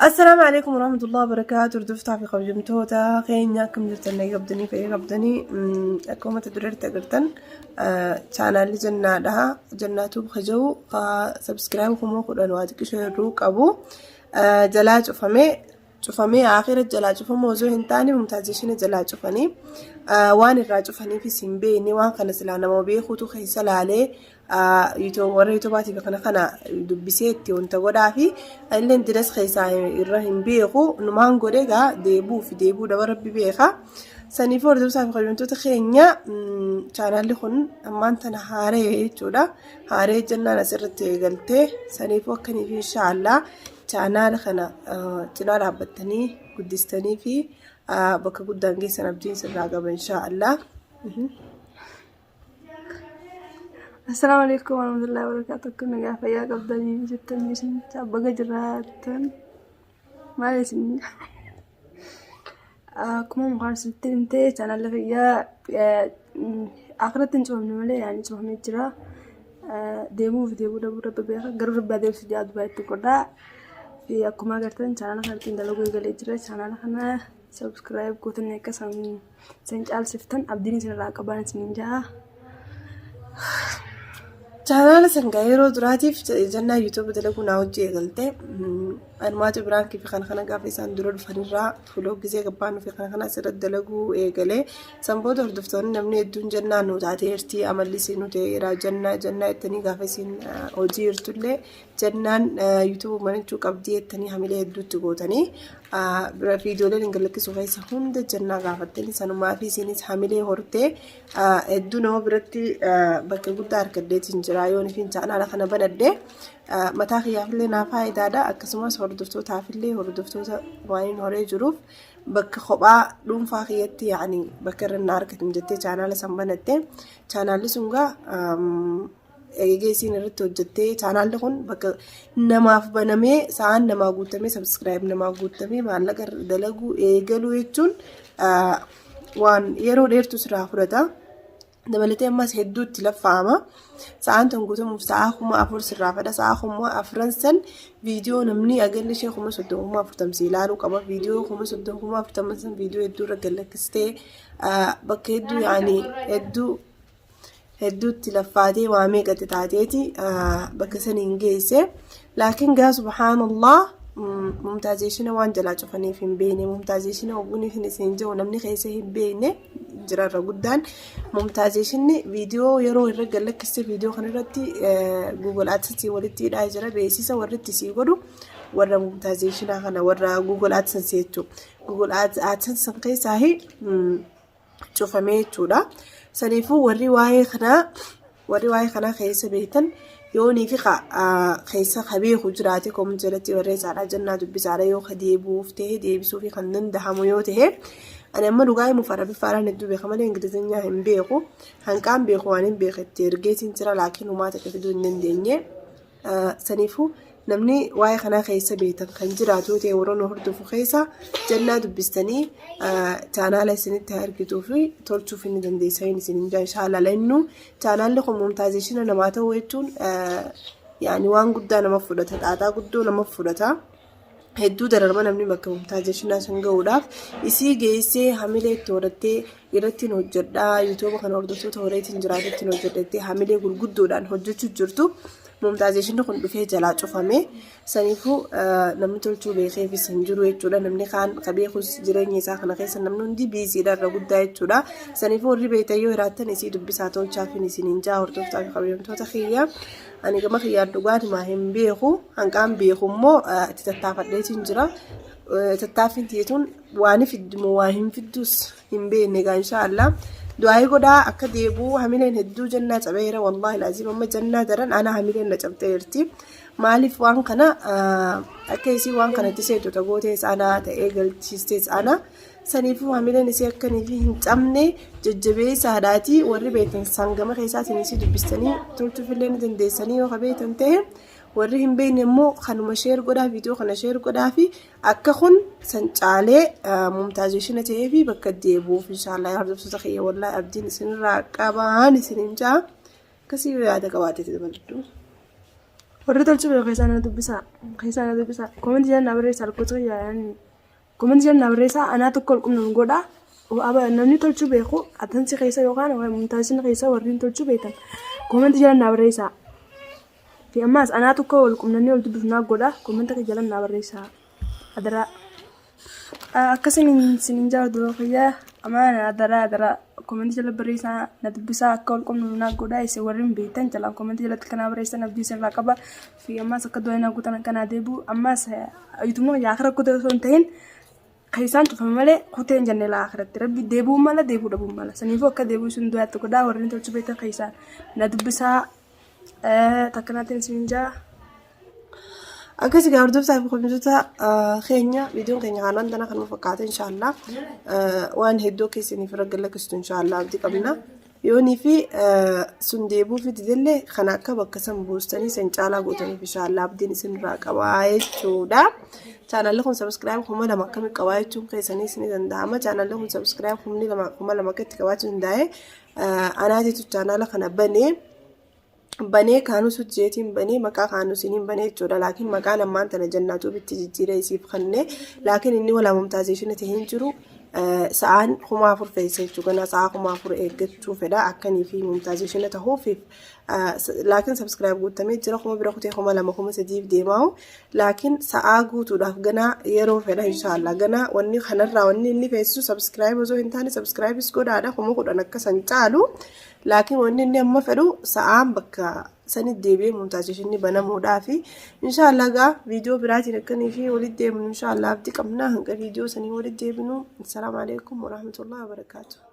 السلام عليكم ورحمة الله وبركاته. ردفتها في قبجمتوتا خينيا كم جرتن يقبضني في يقبضني أكومة تدرير تقرتن channel جنة لها جناتو بخجو سبسكرايب كمو قدن وادك شهروك أبو جلاج شوفامي آخر جلاج شوفا موضوع هنتاني ممتازين جلاج شوفاني وان الراج شوفاني في سيمبيني وان كان سلانا موبي خوتو خيسال عليه يوتيوب ورا يوتيوباتي بخنا دبسيتي وانت غدافي اللي انت درس خيسا الرهن بيخو نمان غوريغا ديبو في ديبو دا ربي بيخا سني فور دوسا في قلبنتو تخينيا channel لخن اما انت نهاري جودا هاري جنة نسرت قلتي سني فوكني في ان شاء الله channel خنا تنال عبتني قدستني في بكا قدانجي سنبجين سراغب ان شاء الله. السلام عليكم ورحمة الله وبركاته. كنا قاعدة يا قبضني جبت المشين بقى جراتن ما لسني كم مقارنة تنتي أنا اللي فيها آخرت نشوف نملي يعني نشوف نجرا ديمو في ديمو دبر ببيخ قرب بعدين في جاد بايت تقطع في أكما قرتن channel خالتين دلوقتي قال يجرا channel خنا سبسكرايب كوتن كسان سنجال سفتن أبديني سنراك كبان سنجا channel سنغيرو دراتيف جنة يوتيوب دلقو ناوجي قلتي أنمات بران كيف خنا قافي ساندرو الفريرة فلوق زي قبانو في خنا سرد دلقو إيقالي سنبود هردفتون نمني الدون جنة نوتاتي ارتي عمل لسينو تيرا جنة التاني قافي سين أوجي ارتولي جنة يوتيوب منجو قبدي التاني حميلي الدو تقوتاني فيديو لين نقلك سوفيسا هند جنة قافتني سنو ما في سينيس حميلي هورتي الدو نو برتي بكا قدار كديتين جرايون فين جانا لخنا بندي متاخي يافلي نافاي دادا أكسماس هردفتو تافلي هردفتو وين هوري جروف بك خبا لون فاخيتي يعني بكر النار كتمجتي channel سنبنتي channel سنغا eegeesiin irratti hojjettee channel kun bakka namaaf banamee sa'aan namaa guutamee subscribe namaa guutamee maallaqa dalagu eegaluu jechuun waan yeroo dheertu siraa fudhata. dabalatee ammas hedduutti laffaama sa'aan tan guutamuuf sa'a kuma 4 sirraa fedha sa'a kuma 4 san viidiyoo namni agalli ishee kuma 30 ilaaluu qaba viidiyoo kuma 30 san viidiyoo hedduu irra gallakkistee bakka hedduu yaani hedduutti laffaatee waa meeqatti taateeti bakka saniin geesse laakiin gaa subhaanallah mumtaazeeshina waan jalaa cufaniif hin beekne mumtaazeeshina oguuniif hin isin jiru namni keessa hin beekne jirarra guddaan mumtaazeeshinni viidiyoo yeroo irra gallakkiste viidiyoo kan irratti Google AdSense walitti hidhaa jira beeksisa warritti sii godhu warra mumtaazeeshina kana warra Google AdSense jechuudha Google AdSense keessaa cufamee jechuudha. saniifuu warri waa'ee kana keessa beektan yoonii fi keessa qabeeku jiraate kom jalatti warreessaadha jannaa dubbisaadha yoo deebuuf ta'e deebisuuf kan dandahamu yoo ta'e ani amma dhugaa'ee mufarra bifaaraan hedduu beeka malee ingilizeenyaa hin beeku hanqaan beeku waan hin beeketti ergeetiin jira laakiin uumaa takka fiduu hin dandeenye saniifuu namni waa'ee kanaa keessa beektan kan jiraatu ta'e warroon hordofu keessa jannaa dubbistanii channel isinitti argituu fi tolchuuf hin dandeessanii isin inshallah lennu channel kun mumtaazeeshina namaa ta'uu jechuun yaani waan guddaa nama fudhata dhaataa guddoo nama fudhata hedduu dararma namni bakka mumtaazeeshina san ga'uudhaaf isii geessee hamilee itti horattee irratti hojjedhaa yuutuuba kan hordoftoota horeetiin jiraatetti hojjedhattee hamilee gurguddoodhaan hojjechuu jirtu. mumtaazeeshinni kun dhufee jalaa cufame saniifuu namni tolchuu beekeefis hin jiru jechuudha namni kaan qabeekus jireenya isaa kana keessa namni hundi biisiidha irra guddaa jechuudha saniifuu warri beektan yoo hiraattan isii dubbisaa tolchaaf isin hin jaa hordoftaa fi qabamtoota kiyya ani gama kiyyaan dhugaatimaa hin beeku hanqaan beeku immoo itti tattaafadheetiin jira tattaaffiin tiyeetuun waan fiddumoo waan hin fiddus hin beekne gaa inshaallah du'aayi godhaa akka deebuu hamileen hedduu jannaa cabeera wallahi laazim amma jannaa daran ana hamileen na cabteerti maaliif waan kana akka isii waan kanatti seetu tagootee isaanaa ta'ee galchiistee isaanaa saniifuu hamileen isii akkanii fi hin cabne jajjabeessaadhaatii warri beektan sangama keessaatiin isii dubbistanii tolchuufillee ni dandeessanii yoo qabeetan ta'e warri hin beekne immoo kanuma sheer godhaa viidiyoo kana sheer godhaa fi akka kun san caalee mumtaazeeshina ta'ee fi bakka deebuuf inshallah hordoftoota kiyya wallahi abdiin isinirraa qabaan isin hin jaa akkasii yaada qabaatee dabaltu. warri tolchuu beeku keessaa na dubbisaa koomenti jedhan na barreessaa lakkoofsa yaa'anii koomenti jedhan na barreessaa anaa tokko ol qunnamuu godha namni tolchuu beeku atansi keessa yookaan mumtaazina keessa warri tolchuu beekan koomenti jedhan na barreessaa fi ammaas anaa tokko ol qunnamanii ol dubbifnaa godha koomenti jedhan na barreessaa adaraa akkasiin sinin jaardu fayyaa amaana adaraa koomenti jala barreessaa na dubbisaa akka ol qunnamnaa godha isin warri beektan jalaan koomenti jalatti kana barreessan abdii sirraa qaba fi ammaas akka doonaa guutan kana deebi'u ammaas yuutummaa yaakira kutee osoo hin ta'in keessaan cufame malee kutee hin jenne laakiratti rabbi deebi'uu mala deebi'uu dhabuu mala saniifuu akka deebi'uu sun du'aatti godhaa warri tolchuu beektan keessaan na dubbisaa takkanaatiin sin jaa. Akkasii hordoftoota fi komitoota keenya viidiyoon keenya kanaan dana kan fakkaate inshaallah waan hedduu keessaniif raggala kistu inshaallah abdii qabna yoonii fi sun deebuu fi didillee kan akka bakka san buustanii san caalaa gootaniif inshaallah abdiin isin irraa qabaa jechuudha. Chaanalli kun subscribe kuma lama akkamii qabaa jechuun keessanii isin danda'ama. Chaanalli kun subscribe kuma lama akkatti qabaachuu danda'e anaatiitu chaanala kana banee kaanus hojjeetiin banee maqaa kaanusiniin banee jechuudha laakiin maqaan ammaan tana jannaatu bitti jijjiiree isiif kannee laakiin inni walaa mumtaazeeshinati hin jiru sa'aan 4,000 fe'isa jechuudha sa'aa 4,000 eeggachuu fedha akkanii fi mumtaazeeshina ta'uufiif laakiin subscribe guutamee jira kuma bira kutee 2,300 deemaa'u laakiin sa'aa guutuudhaaf ganaa yeroo fedha inshaallah ganaa wanni kanarraa wanni inni feesisu subscribe osoo hin taane subscribes godhaadha kuma 10 akka san caalu laakiin wanni inni amma fedhu sa'aan bakka sani deebi'ee mumtaazeeshinni banamuudhaa fi inshaallah gaa viidiyoo biraatiin akkanii fi walitti deemnu inshaallah abdii qabna hanga viidiyoo sanii walitti deebinu. Assalaamu alaikum warahmatullahi wabarakatuh.